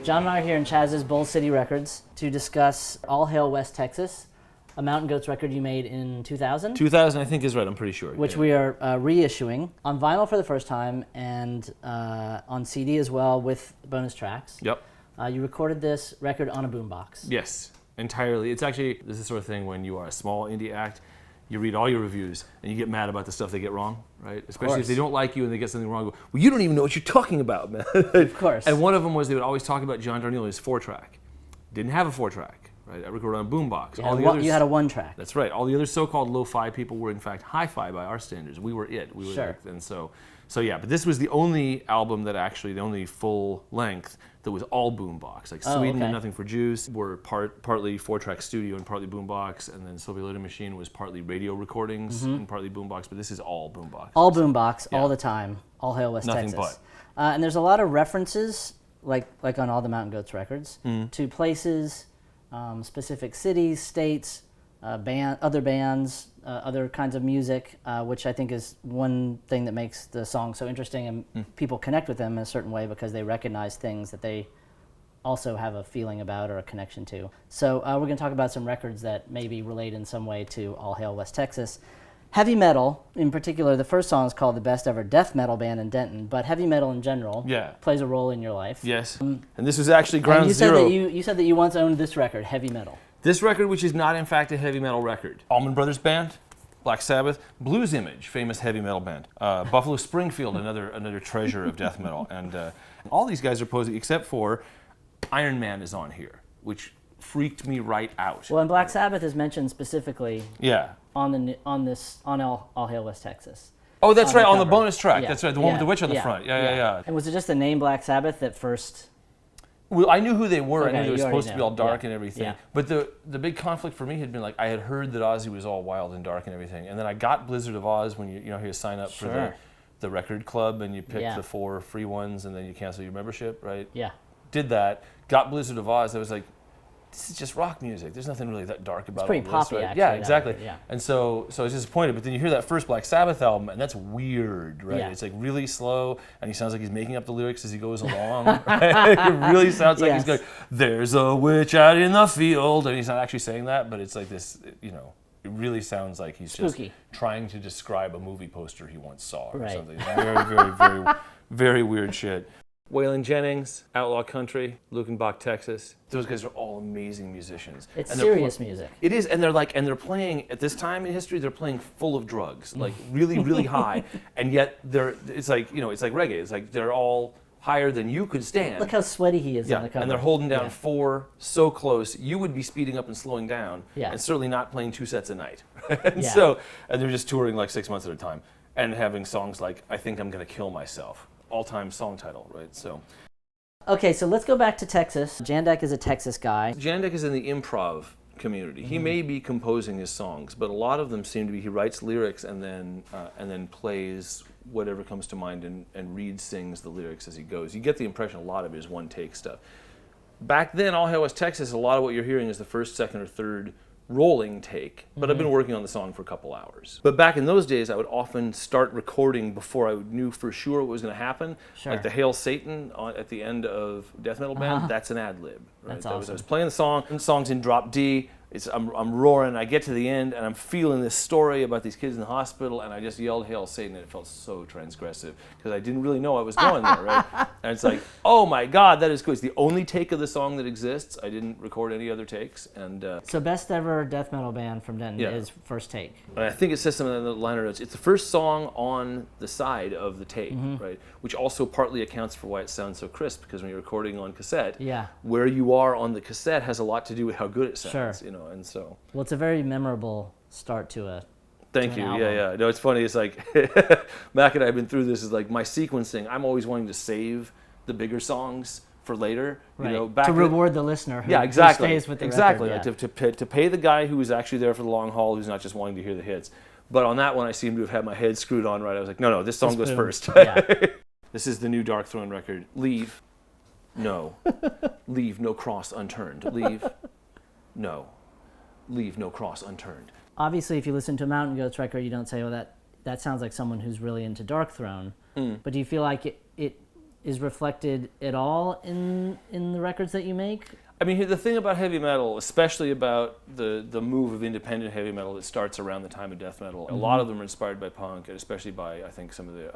John and I are here in Chaz's Bull City Records to discuss All Hail West Texas, a Mountain Goats record you made in 2000. 2000, I think, is right. I'm pretty sure. Which we are reissuing on vinyl for the first time and on CD as well with bonus tracks. Yep. You recorded this record on a boombox. Yes, entirely. It's actually, this is the sort of thing when you are a small indie act, you read all your reviews and you get mad about the stuff they get wrong, right? Especially if they don't like you and they get something wrong. You go, well, you don't even know what you're talking about, man. Of course. And one of them was they would always talk about John Darniello's 4-track. Didn't have a 4-track, right? I recorded on a boombox. You had a 1-track. That's right. All the other so-called lo-fi people were in fact hi-fi by our standards. We were it. We were sure. And so yeah. But this was the only album that actually, the only full length that was all boombox. Like Sweden and Nothing for Jews were partly 4-track studio and partly boombox, and then Sylvia Loaded Machine was partly radio recordings and partly boombox. But this is all boombox. All boombox, all the time. All Hail West Texas. Nothing but. And there's a lot of references, like on all the Mountain Goats records, to places, specific cities, states, other bands, other kinds of music, which I think is one thing that makes the song so interesting, and people connect with them in a certain way because they recognize things that they also have a feeling about or a connection to. So we're going to talk about some records that maybe relate in some way to All Hail West Texas. Heavy metal, in particular, the first song is called The Best Ever Death Metal Band in Denton, but heavy metal in general plays a role in your life. Yes, and this was actually ground zero. You said that you once owned this record, Heavy Metal. This record, which is not in fact a heavy metal record. Allman Brothers Band, Black Sabbath, Blues Image, famous heavy metal band. Buffalo Springfield, another treasure of death metal. And all these guys are posing, except for Iron Man is on here, which freaked me right out. Well, and Black Sabbath is mentioned specifically on All Hail West Texas. Oh, that's right, on the bonus track. Yeah. That's right, the one with the witch on the front. Yeah. And was it just the name Black Sabbath that first... Well, I knew who they were. Okay, I knew they were supposed to be all dark and everything. Yeah. But the big conflict for me had been like, I had heard that Ozzy was all wild and dark and everything, and then I got Blizzard of Oz when you sign up for the record club and you pick the 4 free ones and then you cancel your membership, right? Yeah. Did that, got Blizzard of Oz. I was like, this is just rock music. There's nothing really that dark about it. It's pretty poppy, right? actually. Yeah, exactly. Yeah. And so I was disappointed. But then you hear that first Black Sabbath album, and that's weird, right? Yeah. It's like really slow, and he sounds like he's making up the lyrics as he goes along. Right? It really sounds like he's going, "There's a witch out in the field," and he's not actually saying that, but it's like this, It really sounds like he's spooky. Just trying to describe a movie poster he once saw or something. Very, very, very, very weird shit. Waylon Jennings, Outlaw Country, Luckenbach, Texas. Those guys are all amazing musicians. It's serious music. It is, and they're playing at this time in history. They're playing full of drugs, like really, really high, and yet it's like reggae. It's like they're all higher than you could stand. Look how sweaty he is on the cover. And they're holding down 4 so close. You would be speeding up and slowing down, and certainly not playing 2 sets a night. And they're just touring like 6 months at a time, and having songs like "I Think I'm Gonna Kill Myself." All-time song title, right? So, okay, so let's go back to Texas. Jandek is a Texas guy. Jandek is in the improv community. He may be composing his songs, but a lot of them seem to be he writes lyrics and then plays whatever comes to mind and sings the lyrics as he goes. You get the impression a lot of it is one-take stuff. Back then, All Hail West Texas, a lot of what you're hearing is the first, second, or third rolling take, but I've been working on the song for a couple hours. But back in those days, I would often start recording before I knew for sure what was going to happen. Sure. Like the Hail Satan at the end of Death Metal Band, that's an ad lib. Right? That's awesome. I was playing the song's in drop D. I'm roaring. I get to the end, and I'm feeling this story about these kids in the hospital, and I just yelled "Hail Satan," and it felt so transgressive because I didn't really know I was going there, right? And it's like, oh my God, that is cool. It's the only take of the song that exists. I didn't record any other takes, and so Best Ever Death Metal Band from Denton is first take. And I think it says something in the liner notes. It's the first song on the side of the tape, right? Which also partly accounts for why it sounds so crisp, because when you're recording on cassette, where you are on the cassette has a lot to do with how good it sounds, and so. Well, it's a very memorable start to a. Thank you. Yeah. No, it's funny. It's like Mac and I have been through this. Is like my sequencing. I'm always wanting to save the bigger songs for later. Right. You know, back to reward the listener. Who, exactly. Who stays with the exactly. record, To pay the guy who is actually there for the long haul, who's not just wanting to hear the hits. But on that one, I seem to have had my head screwed on right. I was like, no, this song goes first. This is the new Dark Throne record. Leave. No. Leave no cross unturned. Leave. No. Leave no cross unturned. Obviously, if you listen to a Mountain Goats record, you don't say, "Oh, that sounds like someone who's really into Dark Throne." But do you feel like it is reflected at all in the records that you make? I mean, the thing about heavy metal, especially about the move of independent heavy metal that starts around the time of death metal, a lot of them are inspired by punk, and especially by, I think, some of the,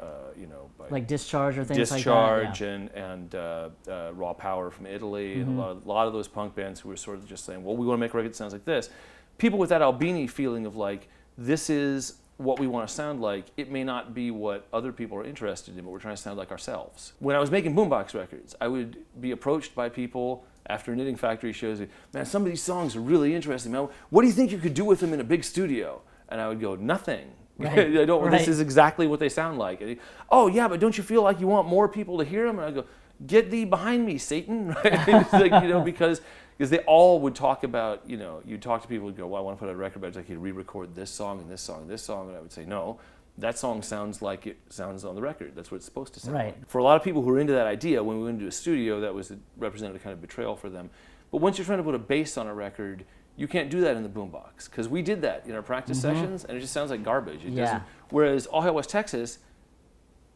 by like Discharge or things like that? Discharge Yeah. and Raw Power from Italy, Mm-hmm. and a lot of those punk bands who were sort of just saying, well, we want to make a record that sounds like this. People with that Albini feeling of like, this is what we want to sound like. It may not be what other people are interested in, but we're trying to sound like ourselves. When I was making boombox records, I would be approached by people after Knitting Factory shows, man, some of these songs are really interesting. Man, what do you think you could do with them in a big studio? And I would go, nothing. Right. I don't. Right. This is exactly what they sound like. And oh yeah, but don't you feel like you want more people to hear them? And I go, get thee behind me, Satan! Right? It's like, because they all would talk about, you'd talk to people and go, well, I want to put out a record, but I'd like you to re-record this song and this song and this song, and I would say, no. That song sounds like it sounds on the record. That's what it's supposed to sound Right. like. For a lot of people who are into that idea, when we went into a studio, that represented a kind of betrayal for them. But once you're trying to put a bass on a record, you can't do that in the boombox. Because we did that in our practice sessions, and it just sounds like garbage. It doesn't. Whereas All Hail West Texas,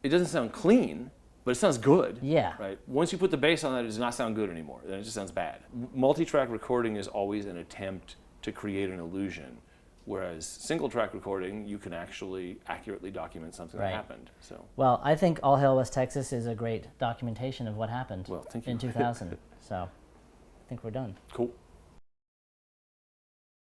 it doesn't sound clean, but it sounds good. Yeah. Right. Once you put the bass on that, it does not sound good anymore. Then it just sounds bad. Multi-track recording is always an attempt to create an illusion. Whereas single-track recording, you can actually accurately document something that happened. So. Well, I think All Hail West Texas is a great documentation of what happened Well, thank you. in 2000. So I think we're done. Cool.